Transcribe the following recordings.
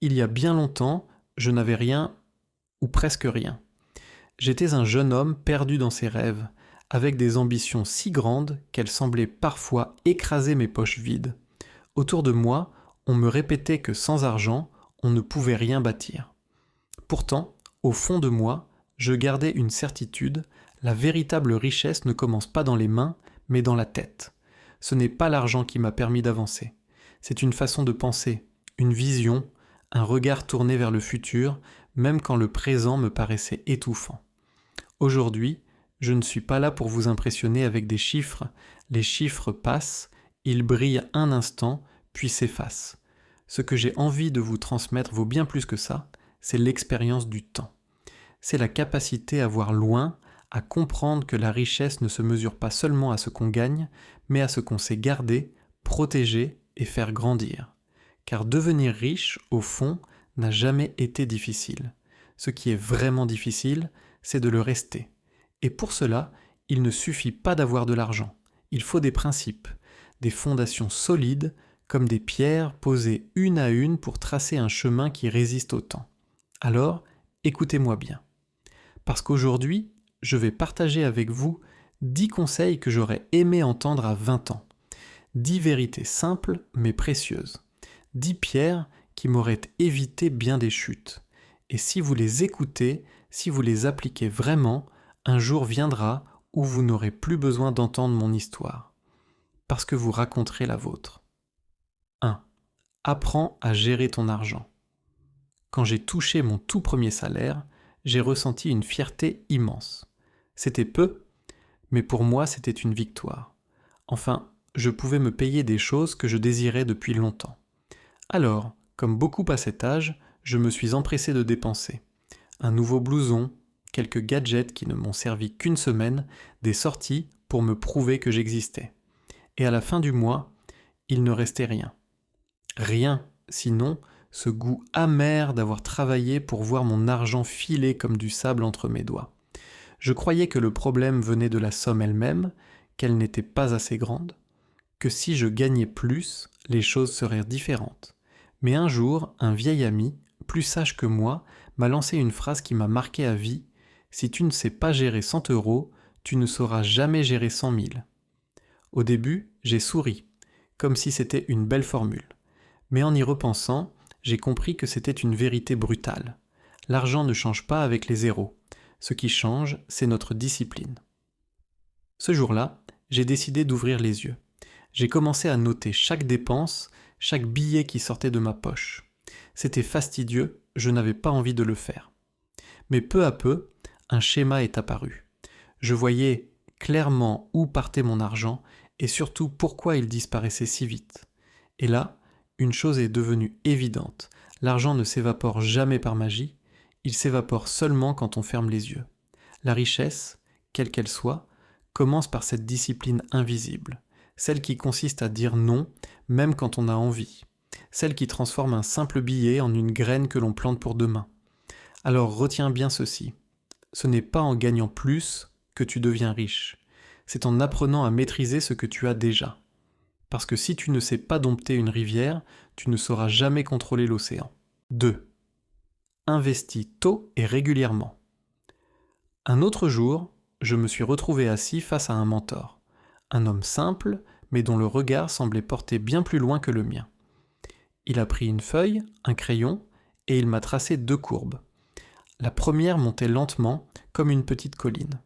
Il y a bien longtemps, je n'avais rien ou presque rien. J'étais un jeune homme perdu dans ses rêves, avec des ambitions si grandes qu'elles semblaient parfois écraser mes poches vides. Autour de moi, on me répétait que sans argent, on ne pouvait rien bâtir. Pourtant, au fond de moi, je gardais une certitude, la véritable richesse ne commence pas dans les mains, mais dans la tête. Ce n'est pas l'argent qui m'a permis d'avancer. C'est une façon de penser, une vision, un regard tourné vers le futur, même quand le présent me paraissait étouffant. Aujourd'hui, je ne suis pas là pour vous impressionner avec des chiffres. Les chiffres passent, ils brillent un instant, puis s'effacent. Ce que j'ai envie de vous transmettre vaut bien plus que ça, c'est l'expérience du temps. C'est la capacité à voir loin, à comprendre que la richesse ne se mesure pas seulement à ce qu'on gagne, mais à ce qu'on sait garder, protéger et faire grandir. Car devenir riche, au fond, n'a jamais été difficile. Ce qui est vraiment difficile, c'est de le rester. Et pour cela, il ne suffit pas d'avoir de l'argent. Il faut des principes, des fondations solides, comme des pierres posées une à une pour tracer un chemin qui résiste au temps. Alors, écoutez-moi bien. Parce qu'aujourd'hui, je vais partager avec vous 10 conseils que j'aurais aimé entendre à 20 ans. 10 vérités simples mais précieuses. 10 pierres qui m'auraient évité bien des chutes. Et si vous les écoutez, si vous les appliquez vraiment, un jour viendra où vous n'aurez plus besoin d'entendre mon histoire. Parce que vous raconterez la vôtre. 1. Apprends à gérer ton argent. Quand j'ai touché mon tout premier salaire, j'ai ressenti une fierté immense. C'était peu, mais pour moi c'était une victoire. Enfin, je pouvais me payer des choses que je désirais depuis longtemps. Alors, comme beaucoup à cet âge, je me suis empressé de dépenser. Un nouveau blouson, quelques gadgets qui ne m'ont servi qu'une semaine, des sorties pour me prouver que j'existais. Et à la fin du mois, il ne restait rien. Rien, sinon ce goût amer d'avoir travaillé pour voir mon argent filer comme du sable entre mes doigts. Je croyais que le problème venait de la somme elle-même, qu'elle n'était pas assez grande, que si je gagnais plus, les choses seraient différentes. Mais un jour, un vieil ami, plus sage que moi, m'a lancé une phrase qui m'a marqué à vie. « Si tu ne sais pas gérer 100 €, tu ne sauras jamais gérer 100 000. » Au début, j'ai souri, comme si c'était une belle formule. Mais en y repensant, j'ai compris que c'était une vérité brutale. L'argent ne change pas avec les zéros. Ce qui change, c'est notre discipline. Ce jour-là, j'ai décidé d'ouvrir les yeux. J'ai commencé à noter chaque dépense, chaque billet qui sortait de ma poche. C'était fastidieux, je n'avais pas envie de le faire. Mais peu à peu, un schéma est apparu. Je voyais clairement où partait mon argent et surtout pourquoi il disparaissait si vite. Et là, une chose est devenue évidente. L'argent ne s'évapore jamais par magie, il s'évapore seulement quand on ferme les yeux. La richesse, quelle qu'elle soit, commence par cette discipline invisible, celle qui consiste à dire non, même quand on a envie, celle qui transforme un simple billet en une graine que l'on plante pour demain. Alors retiens bien ceci, ce n'est pas en gagnant plus que tu deviens riche, c'est en apprenant à maîtriser ce que tu as déjà. Parce que si tu ne sais pas dompter une rivière, tu ne sauras jamais contrôler l'océan. 2. Investis tôt et régulièrement. Un autre jour, je me suis retrouvé assis face à un mentor. Un homme simple, mais dont le regard semblait porter bien plus loin que le mien. Il a pris une feuille, un crayon, et il m'a tracé 2 courbes. La première montait lentement, comme une petite colline.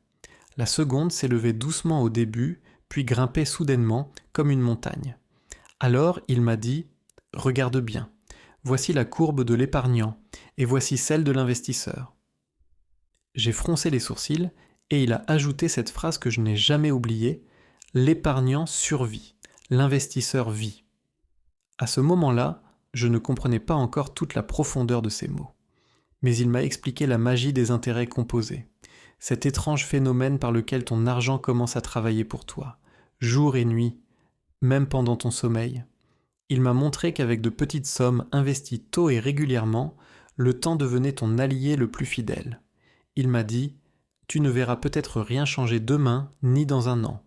La seconde s'élevait doucement au début, puis grimpait soudainement, comme une montagne. Alors il m'a dit « Regarde bien, voici la courbe de l'épargnant, et voici celle de l'investisseur. » J'ai froncé les sourcils, et il a ajouté cette phrase que je n'ai jamais oubliée, « L'épargnant survit, l'investisseur vit. » À ce moment-là, je ne comprenais pas encore toute la profondeur de ces mots. Mais il m'a expliqué la magie des intérêts composés, cet étrange phénomène par lequel ton argent commence à travailler pour toi, jour et nuit, même pendant ton sommeil. Il m'a montré qu'avec de petites sommes investies tôt et régulièrement, le temps devenait ton allié le plus fidèle. Il m'a dit « Tu ne verras peut-être rien changer demain ni dans un an,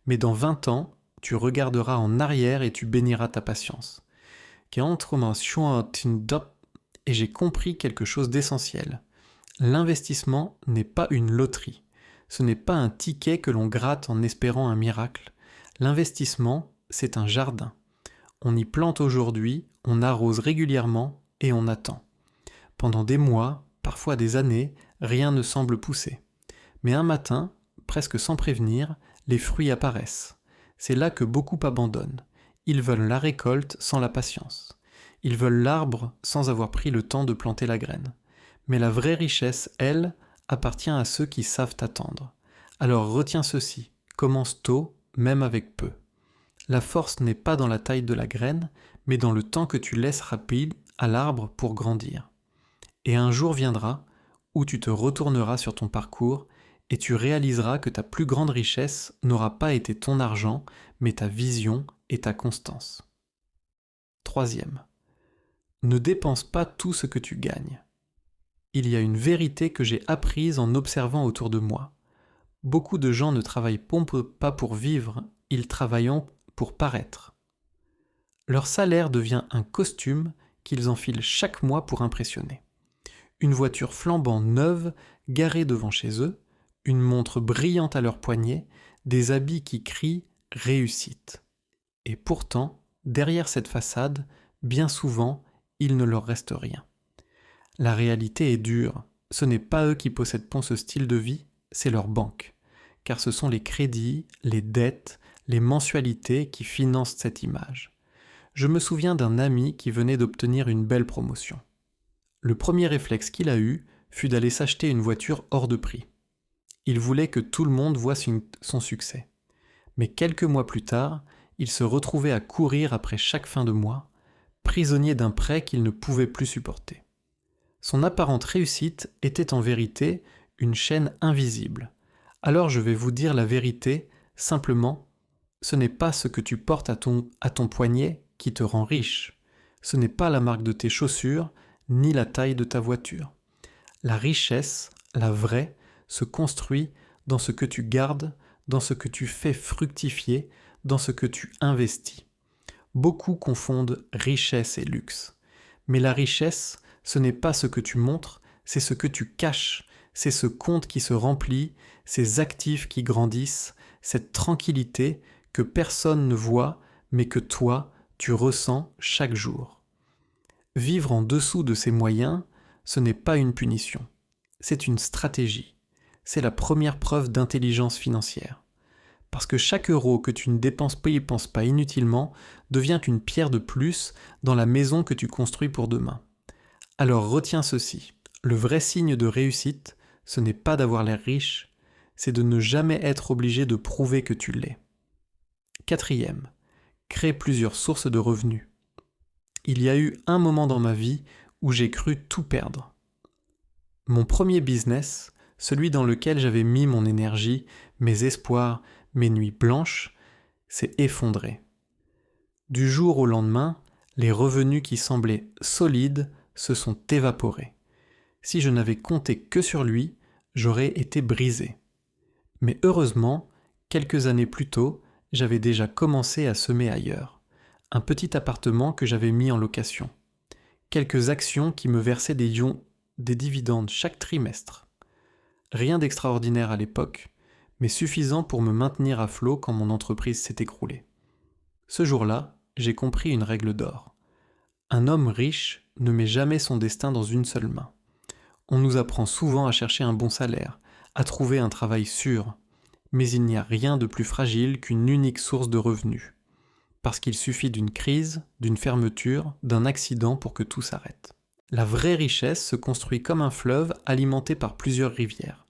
mais dans 20 ans, tu regarderas en arrière et tu béniras ta patience. et j'ai compris quelque chose d'essentiel. L'investissement n'est pas une loterie. Ce n'est pas un ticket que l'on gratte en espérant un miracle. L'investissement, c'est un jardin. On y plante aujourd'hui, on arrose régulièrement et on attend. Pendant des mois, parfois des années, rien ne semble pousser. Mais un matin, presque sans prévenir, les fruits apparaissent. C'est là que beaucoup abandonnent. Ils veulent la récolte sans la patience. Ils veulent l'arbre sans avoir pris le temps de planter la graine. Mais la vraie richesse, elle, appartient à ceux qui savent attendre. Alors retiens ceci, commence tôt, même avec peu. La force n'est pas dans la taille de la graine, mais dans le temps que tu laisses rapide à l'arbre pour grandir. Et un jour viendra où tu te retourneras sur ton parcours et tu réaliseras que ta plus grande richesse n'aura pas été ton argent, mais ta vision et ta constance. Troisième, ne dépense pas tout ce que tu gagnes. Il y a une vérité que j'ai apprise en observant autour de moi. Beaucoup de gens ne travaillent pas pour vivre, ils travaillent pour paraître. Leur salaire devient un costume qu'ils enfilent chaque mois pour impressionner. Une voiture flambant neuve garée devant chez eux, une montre brillante à leur poignet, des habits qui crient « réussite ». Et pourtant, derrière cette façade, bien souvent, il ne leur reste rien. La réalité est dure, ce n'est pas eux qui possèdent ce style de vie, c'est leur banque. Car ce sont les crédits, les dettes, les mensualités qui financent cette image. Je me souviens d'un ami qui venait d'obtenir une belle promotion. Le premier réflexe qu'il a eu fut d'aller s'acheter une voiture hors de prix. Il voulait que tout le monde voie son succès. Mais quelques mois plus tard, il se retrouvait à courir après chaque fin de mois, prisonnier d'un prêt qu'il ne pouvait plus supporter. Son apparente réussite était en vérité une chaîne invisible. Alors je vais vous dire la vérité, simplement, ce n'est pas ce que tu portes à ton poignet qui te rend riche. Ce n'est pas la marque de tes chaussures, ni la taille de ta voiture. La richesse, la vraie, se construit dans ce que tu gardes, dans ce que tu fais fructifier, dans ce que tu investis. Beaucoup confondent richesse et luxe. Mais la richesse, ce n'est pas ce que tu montres, c'est ce que tu caches, c'est ce compte qui se remplit, ces actifs qui grandissent, cette tranquillité que personne ne voit, mais que toi, tu ressens chaque jour. Vivre en dessous de ses moyens, ce n'est pas une punition, c'est une stratégie. C'est la première preuve d'intelligence financière. Parce que chaque euro que tu ne dépenses pas inutilement devient une pierre de plus dans la maison que tu construis pour demain. Alors retiens ceci, le vrai signe de réussite, ce n'est pas d'avoir l'air riche, c'est de ne jamais être obligé de prouver que tu l'es. Quatrième, crée plusieurs sources de revenus. Il y a eu un moment dans ma vie où j'ai cru tout perdre. Mon premier business, celui dans lequel j'avais mis mon énergie, mes espoirs, mes nuits blanches, s'est effondré. Du jour au lendemain, les revenus qui semblaient solides se sont évaporés. Si je n'avais compté que sur lui, j'aurais été brisé. Mais heureusement, quelques années plus tôt, j'avais déjà commencé à semer ailleurs. Un petit appartement que j'avais mis en location. Quelques actions qui me versaient des dividendes chaque trimestre. Rien d'extraordinaire à l'époque, mais suffisant pour me maintenir à flot quand mon entreprise s'est écroulée. Ce jour-là, j'ai compris une règle d'or. Un homme riche ne met jamais son destin dans une seule main. On nous apprend souvent à chercher un bon salaire, à trouver un travail sûr, mais il n'y a rien de plus fragile qu'une unique source de revenus. Parce qu'il suffit d'une crise, d'une fermeture, d'un accident pour que tout s'arrête. La vraie richesse se construit comme un fleuve alimenté par plusieurs rivières.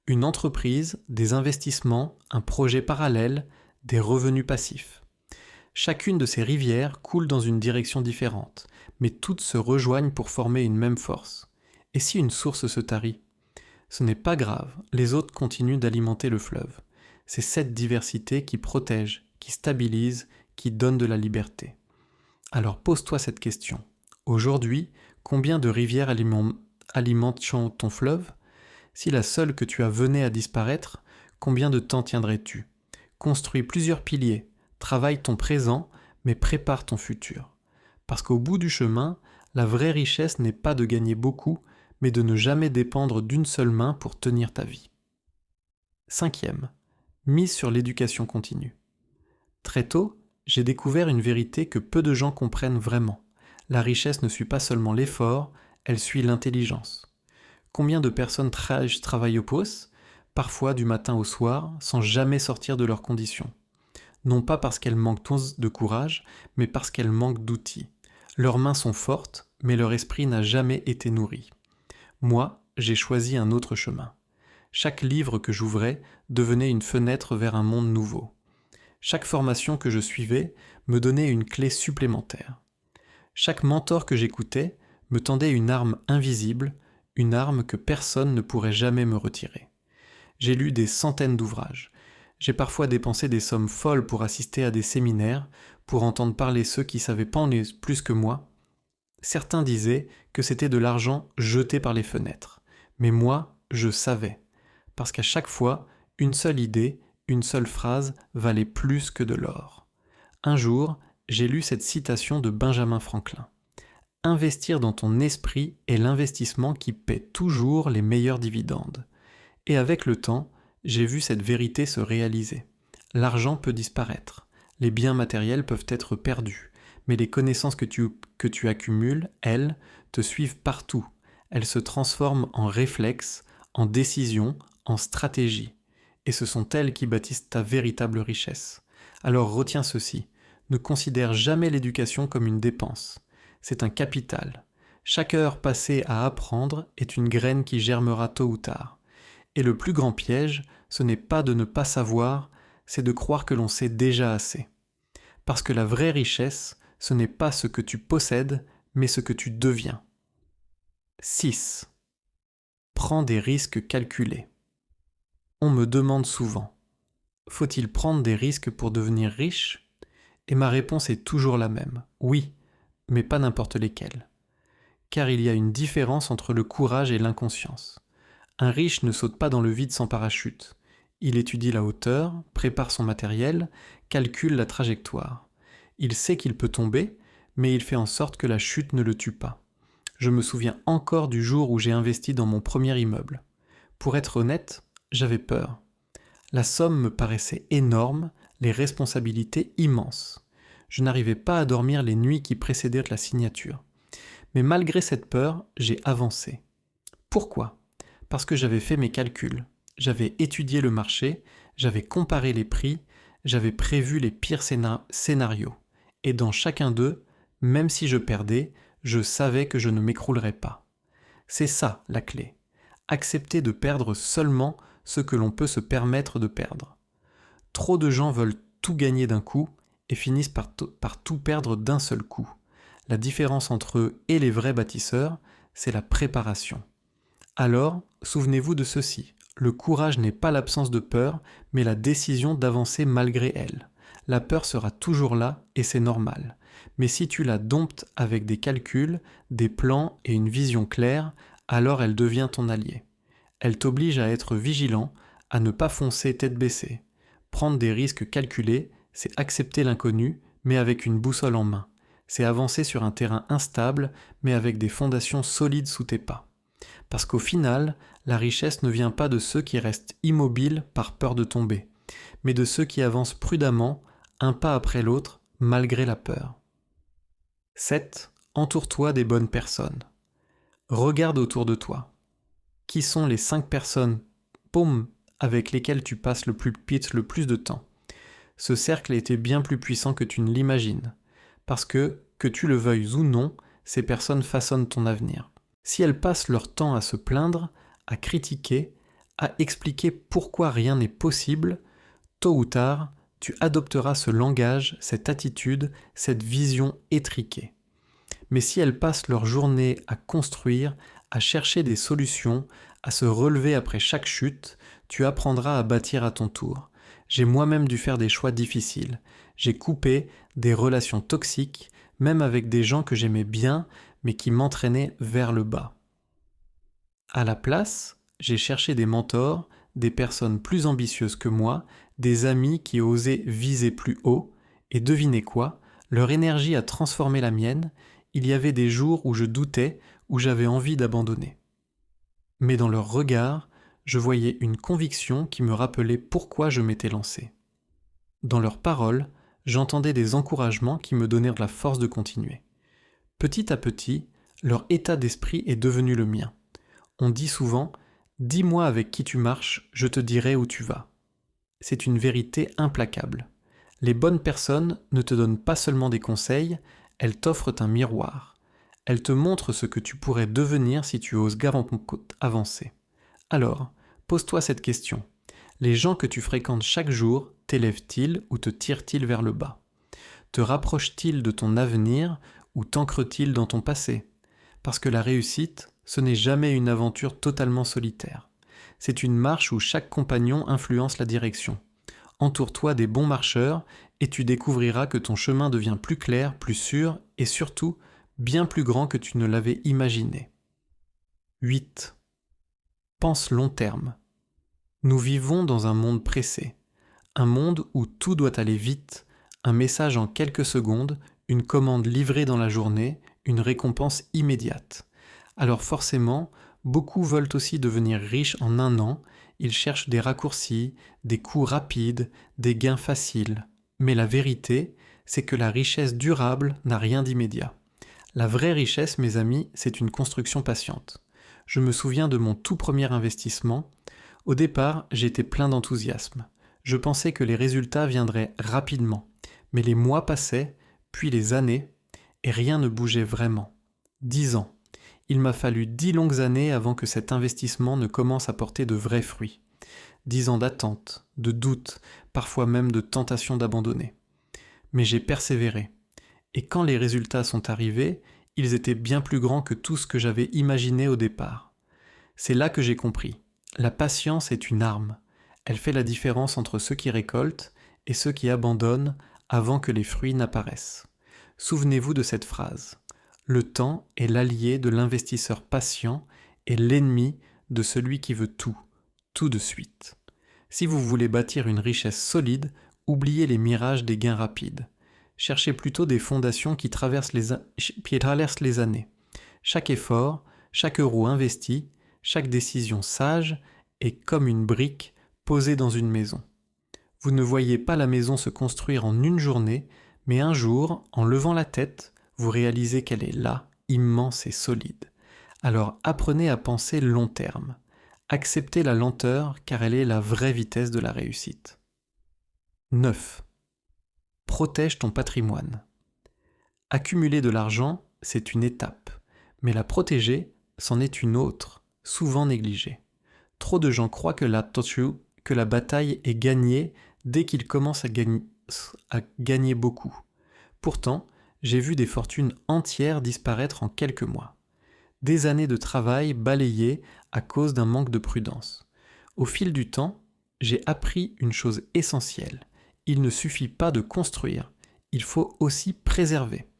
Une entreprise, des investissements, un projet parallèle, des revenus passifs. Chacune de ces rivières coule dans une direction différente, mais toutes se rejoignent pour former une même force. Et si une source se tarit ? Ce n'est pas grave, les autres continuent d'alimenter le fleuve. C'est cette diversité qui protège, qui stabilise, qui donne de la liberté. Alors pose-toi cette question. Aujourd'hui, combien de rivières alimentent ton fleuve ? Si la seule que tu as venait à disparaître, combien de temps tiendrais-tu ? Construis plusieurs piliers, travaille ton présent, mais prépare ton futur. Parce qu'au bout du chemin, La vraie richesse n'est pas de gagner beaucoup, mais de ne jamais dépendre d'une seule main pour tenir ta vie. 5e. Mise sur l'éducation continue. Très tôt, j'ai découvert une vérité que peu de gens comprennent vraiment. La richesse ne suit pas seulement l'effort, elle suit l'intelligence. Combien de personnes travaillent au pouce, parfois du matin au soir, sans jamais sortir de leurs conditions? Non pas parce qu'elles manquent de courage, mais parce qu'elles manquent d'outils. Leurs mains sont fortes, mais leur esprit n'a jamais été nourri. Moi, j'ai choisi un autre chemin. Chaque livre que j'ouvrais devenait une fenêtre vers un monde nouveau. Chaque formation que je suivais me donnait une clé supplémentaire. Chaque mentor que j'écoutais me tendait une arme invisible, une arme que personne ne pourrait jamais me retirer. J'ai lu des centaines d'ouvrages. J'ai parfois dépensé des sommes folles pour assister à des séminaires, pour entendre parler ceux qui savaient pas en plus que moi. Certains disaient que c'était de l'argent jeté par les fenêtres. Mais moi, je savais. Parce qu'à chaque fois, une seule idée, une seule phrase valait plus que de l'or. Un jour, j'ai lu cette citation de Benjamin Franklin. « Investir dans ton esprit est l'investissement qui paie toujours les meilleurs dividendes. » Et avec le temps, j'ai vu cette vérité se réaliser. L'argent peut disparaître, les biens matériels peuvent être perdus, mais les connaissances que tu accumules, elles, te suivent partout. Elles se transforment en réflexes, en décisions, en stratégies. Et ce sont elles qui bâtissent ta véritable richesse. Alors retiens ceci, ne considère jamais l'éducation comme une dépense. C'est un capital. Chaque heure passée à apprendre est une graine qui germera tôt ou tard. Et le plus grand piège, ce n'est pas de ne pas savoir, c'est de croire que l'on sait déjà assez. Parce que la vraie richesse, ce n'est pas ce que tu possèdes, mais ce que tu deviens. 6. Prends des risques calculés. On me demande souvent, faut-il prendre des risques pour devenir riche? Et ma réponse est toujours la même, oui, mais pas n'importe lesquels. Car il y a une différence entre le courage et l'inconscience. Un riche ne saute pas dans le vide sans parachute. Il étudie la hauteur, prépare son matériel, calcule la trajectoire. Il sait qu'il peut tomber, mais il fait en sorte que la chute ne le tue pas. Je me souviens encore du jour où j'ai investi dans mon premier immeuble. Pour être honnête, j'avais peur. La somme me paraissait énorme, les responsabilités immenses. Je n'arrivais pas à dormir les nuits qui précédaient la signature. Mais malgré cette peur, j'ai avancé. Pourquoi ? Parce que j'avais fait mes calculs, j'avais étudié le marché, j'avais comparé les prix, j'avais prévu les pires scénarios. Et dans chacun d'eux, même si je perdais, je savais que je ne m'écroulerais pas. C'est ça la clé. Accepter de perdre seulement ce que l'on peut se permettre de perdre. Trop de gens veulent tout gagner d'un coup et finissent par tout perdre d'un seul coup. La différence entre eux et les vrais bâtisseurs, c'est la préparation. Alors, souvenez-vous de ceci. Le courage n'est pas l'absence de peur, mais la décision d'avancer malgré elle. La peur sera toujours là et c'est normal. Mais si tu la domptes avec des calculs, des plans et une vision claire, alors elle devient ton allié. Elle t'oblige à être vigilant, à ne pas foncer tête baissée. Prendre des risques calculés, c'est accepter l'inconnu, mais avec une boussole en main. C'est avancer sur un terrain instable, mais avec des fondations solides sous tes pas. Parce qu'au final, la richesse ne vient pas de ceux qui restent immobiles par peur de tomber, mais de ceux qui avancent prudemment, un pas après l'autre, malgré la peur. 7. Entoure-toi des bonnes personnes. Regarde autour de toi. Qui sont les 5 personnes, avec lesquelles tu passes le plus de temps? Ce cercle était bien plus puissant que tu ne l'imagines, parce que tu le veuilles ou non, ces personnes façonnent ton avenir. Si elles passent leur temps à se plaindre, à critiquer, à expliquer pourquoi rien n'est possible, tôt ou tard, tu adopteras ce langage, cette attitude, cette vision étriquée. Mais si elles passent leur journée à construire, à chercher des solutions, à se relever après chaque chute, tu apprendras à bâtir à ton tour. J'ai moi-même dû faire des choix difficiles. J'ai coupé des relations toxiques, même avec des gens que j'aimais bien, mais qui m'entraînaient vers le bas. À la place, j'ai cherché des mentors, des personnes plus ambitieuses que moi, des amis qui osaient viser plus haut, et devinez quoi, leur énergie a transformé la mienne, il y avait des jours où je doutais, où j'avais envie d'abandonner. Mais dans leur regard, je voyais une conviction qui me rappelait pourquoi je m'étais lancé. Dans leurs paroles, j'entendais des encouragements qui me donnèrent de la force de continuer. Petit à petit, leur état d'esprit est devenu le mien. On dit souvent « Dis-moi avec qui tu marches, je te dirai où tu vas ». C'est une vérité implacable. Les bonnes personnes ne te donnent pas seulement des conseils, elles t'offrent un miroir. Elles te montrent ce que tu pourrais devenir si tu oses avancer. Alors, pose-toi cette question. Les gens que tu fréquentes chaque jour t'élèvent-ils ou te tirent-ils vers le bas? Te rapprochent-ils de ton avenir ou t'ancrent-ils dans ton passé? Parce que la réussite, ce n'est jamais une aventure totalement solitaire. C'est une marche où chaque compagnon influence la direction. Entoure-toi des bons marcheurs et tu découvriras que ton chemin devient plus clair, plus sûr et surtout bien plus grand que tu ne l'avais imaginé. 8. Pense long terme. Nous vivons dans un monde pressé, un monde où tout doit aller vite, un message en quelques secondes, une commande livrée dans la journée, une récompense immédiate. Alors forcément, beaucoup veulent aussi devenir riches en un an, ils cherchent des raccourcis, des coups rapides, des gains faciles. Mais la vérité, c'est que la richesse durable n'a rien d'immédiat. La vraie richesse, mes amis, c'est une construction patiente. Je me souviens de mon tout premier investissement. Au départ, j'étais plein d'enthousiasme. Je pensais que les résultats viendraient rapidement. Mais les mois passaient, puis les années, et rien ne bougeait vraiment. 10 ans. Il m'a fallu 10 longues années avant que cet investissement ne commence à porter de vrais fruits. 10 ans d'attente, de doute, parfois même de tentation d'abandonner. Mais j'ai persévéré. Et quand les résultats sont arrivés, ils étaient bien plus grands que tout ce que j'avais imaginé au départ. C'est là que j'ai compris. La patience est une arme. Elle fait la différence entre ceux qui récoltent et ceux qui abandonnent avant que les fruits n'apparaissent. Souvenez-vous de cette phrase. Le temps est l'allié de l'investisseur patient et l'ennemi de celui qui veut tout de suite. Si vous voulez bâtir une richesse solide, oubliez les mirages des gains rapides. Cherchez plutôt des fondations qui traversent les années. Chaque effort, chaque euro investi, chaque décision sage est comme une brique posée dans une maison. Vous ne voyez pas la maison se construire en une journée, mais un jour, en levant la tête, vous réalisez qu'elle est là, immense et solide. Alors apprenez à penser long terme. Acceptez la lenteur car elle est la vraie vitesse de la réussite. 9. Protège ton patrimoine. Accumuler de l'argent, c'est une étape, mais la protéger, c'en est une autre, souvent négligée. Trop de gens croient que la bataille est gagnée dès qu'ils commencent à gagner beaucoup. Pourtant, j'ai vu des fortunes entières disparaître en quelques mois. Des années de travail balayées à cause d'un manque de prudence. Au fil du temps, j'ai appris une chose essentielle. Il ne suffit pas de construire, il faut aussi préserver.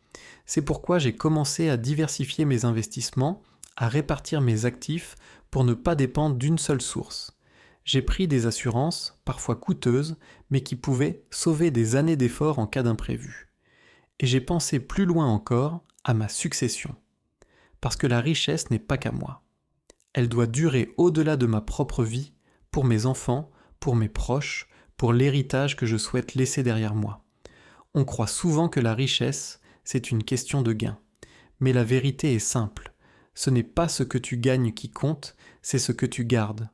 C'est pourquoi j'ai commencé à diversifier mes investissements, à répartir mes actifs pour ne pas dépendre d'une seule source. J'ai pris des assurances, parfois coûteuses, mais qui pouvaient sauver des années d'efforts en cas d'imprévu. Et j'ai pensé plus loin encore à ma succession. Parce que la richesse n'est pas qu'à moi. Elle doit durer au-delà de ma propre vie, pour mes enfants, pour mes proches, pour l'héritage que je souhaite laisser derrière moi. On croit souvent que la richesse, c'est une question de gain. Mais la vérité est simple. Ce n'est pas ce que tu gagnes qui compte, c'est ce que tu gardes.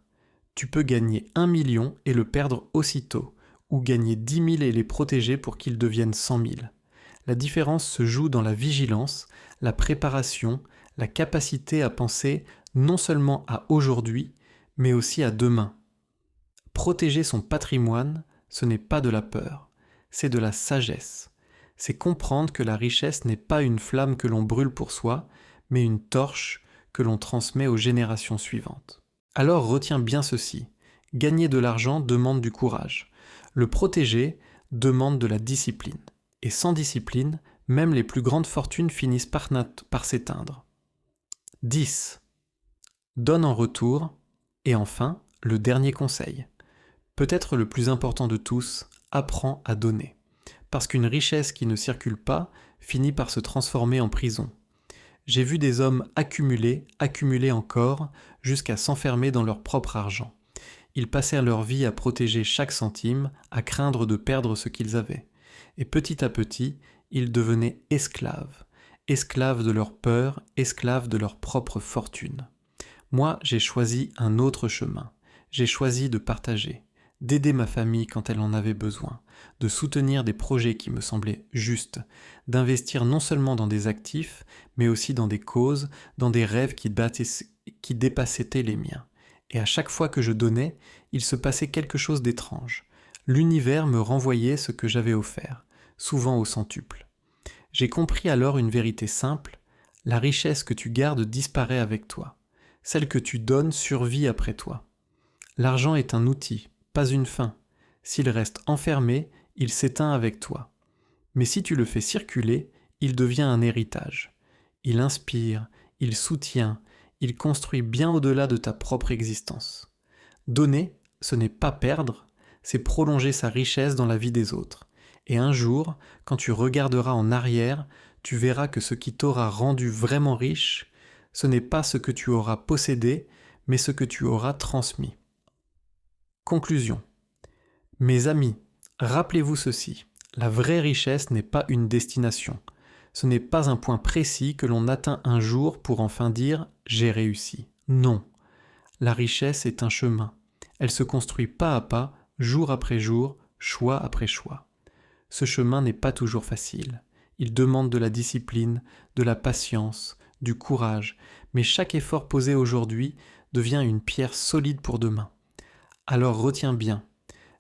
Tu peux gagner 1 million et le perdre aussitôt, ou gagner 10 000 et les protéger pour qu'ils deviennent 100 000. La différence se joue dans la vigilance, la préparation, la capacité à penser non seulement à aujourd'hui, mais aussi à demain. Protéger son patrimoine, ce n'est pas de la peur, c'est de la sagesse. C'est comprendre que la richesse n'est pas une flamme que l'on brûle pour soi, mais une torche que l'on transmet aux générations suivantes. Alors retiens bien ceci, gagner de l'argent demande du courage, le protéger demande de la discipline. Et sans discipline, même les plus grandes fortunes finissent par s'éteindre. 10. Donne en retour. Et enfin, le dernier conseil. Peut-être le plus important de tous, apprends à donner. Parce qu'une richesse qui ne circule pas finit par se transformer en prison. J'ai vu des hommes accumuler, accumuler encore, jusqu'à s'enfermer dans leur propre argent. Ils passèrent leur vie à protéger chaque centime, à craindre de perdre ce qu'ils avaient. Et petit à petit, ils devenaient esclaves. Esclaves de leur peur, esclaves de leur propre fortune. Moi, j'ai choisi un autre chemin. J'ai choisi de partager, d'aider ma famille quand elle en avait besoin, de soutenir des projets qui me semblaient justes, d'investir non seulement dans des actifs, mais aussi dans des causes, dans des rêves qui dépassaient les miens. Et à chaque fois que je donnais, il se passait quelque chose d'étrange. L'univers me renvoyait ce que j'avais offert, souvent au centuple. J'ai compris alors une vérité simple, la richesse que tu gardes disparaît avec toi. Celle que tu donnes survit après toi. L'argent est un outil, pas une fin. S'il reste enfermé, il s'éteint avec toi. Mais si tu le fais circuler, il devient un héritage. Il inspire, il soutient, il construit bien au-delà de ta propre existence. Donner, ce n'est pas perdre, c'est prolonger sa richesse dans la vie des autres. Et un jour, quand tu regarderas en arrière, tu verras que ce qui t'aura rendu vraiment riche, ce n'est pas ce que tu auras possédé, mais ce que tu auras transmis. Conclusion. Mes amis, rappelez-vous ceci, la vraie richesse n'est pas une destination. Ce n'est pas un point précis que l'on atteint un jour pour enfin dire « j'ai réussi ». Non, la richesse est un chemin. Elle se construit pas à pas, jour après jour, choix après choix. Ce chemin n'est pas toujours facile. Il demande de la discipline, de la patience, du courage, mais chaque effort posé aujourd'hui devient une pierre solide pour demain. Alors retiens bien,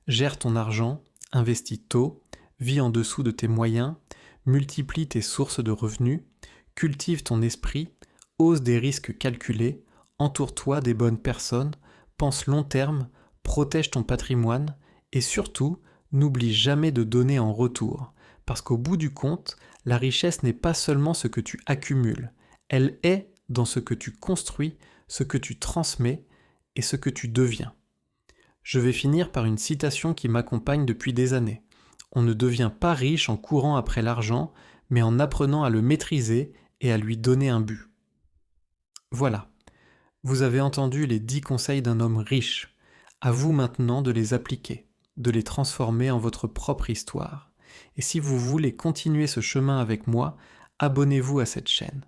gère ton argent, investis tôt, vis en dessous de tes moyens, multiplie tes sources de revenus, cultive ton esprit, ose des risques calculés, entoure-toi des bonnes personnes, pense long terme, protège ton patrimoine et surtout, n'oublie jamais de donner en retour, parce qu'au bout du compte, la richesse n'est pas seulement ce que tu accumules, elle est dans ce que tu construis, ce que tu transmets et ce que tu deviens. Je vais finir par une citation qui m'accompagne depuis des années. On ne devient pas riche en courant après l'argent, mais en apprenant à le maîtriser et à lui donner un but. Voilà, vous avez entendu les 10 conseils d'un homme riche. À vous maintenant de les appliquer, de les transformer en votre propre histoire. Et si vous voulez continuer ce chemin avec moi, abonnez-vous à cette chaîne.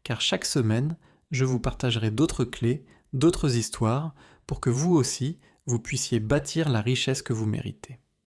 Car chaque semaine, je vous partagerai d'autres clés, d'autres histoires, pour que vous aussi, vous puissiez bâtir la richesse que vous méritez.